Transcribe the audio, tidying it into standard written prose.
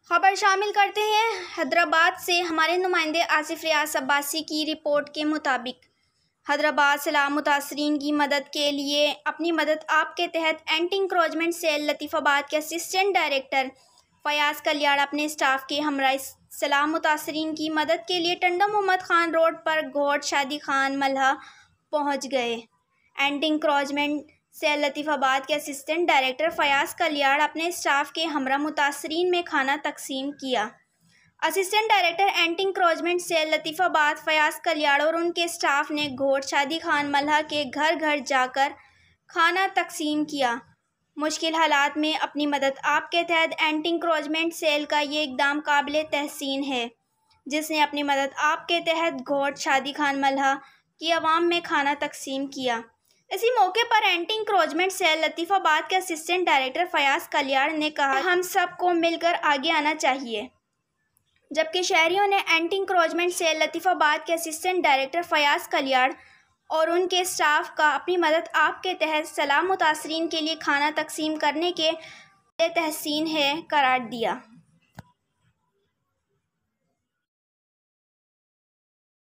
खबर शामिल करते हैं हैदराबाद से। हमारे नुमाइंदे आसिफ रियाज अब्बासी की रिपोर्ट के मुताबिक हैदराबाद सैलाब मुतासरीन की मदद के लिए अपनी मदद आप के तहत एंटी इंक्रोचमेंट सेल लतीफ़ाबाद के असिस्टेंट डायरेक्टर फयाज़ कलियाड़ अपने स्टाफ के हमरा सैलाब मुतासरीन की मदद के लिए टंडा मोहम्मद खान रोड पर घोट शादी खान मल्हा पहुंच गए। एंटी इंक्रोचमेंट सेल लतीफ़ाबाद के असिस्टेंट डायरेक्टर फयाज़ कलियाड़ अपने स्टाफ के हमरा मुतासरीन में खाना तकसीम किया। Assistant director anti encroachment cell Latifabad Fayaz Kaliyar और उनके स्टाफ ने घोट शादी खान मल्हा के घर घर जाकर खाना तकसीम किया। मुश्किल हालात में अपनी मदद आप के तहत एंटी इंक्रोचमेंट सेल का ये इकदाम काबिल तहसीन है, जिसने अपनी मदद आप के तहत घोट शादी खान मल्हा की आवाम में खाना तकसीम किया। इसी मौके पर एंटी इंक्रोचमेंट सेल लतीफ़ाबाद के असिस्टेंट डायरेक्टर फयाज़ कलियाड़ ने कहा, हम सबको मिलकर आगे आना चाहिए। जबकि शहरियों ने एंटी इंक्रोचमेंट सेल लतीफ़ाबाद के असिस्टेंट डायरेक्टर फयाज़ कलियाड़ और उनके स्टाफ का अपनी मदद आप के तहत सैलाब मुतासरीन के लिए खाना तकसीम करने के तहसीन है करार दिया।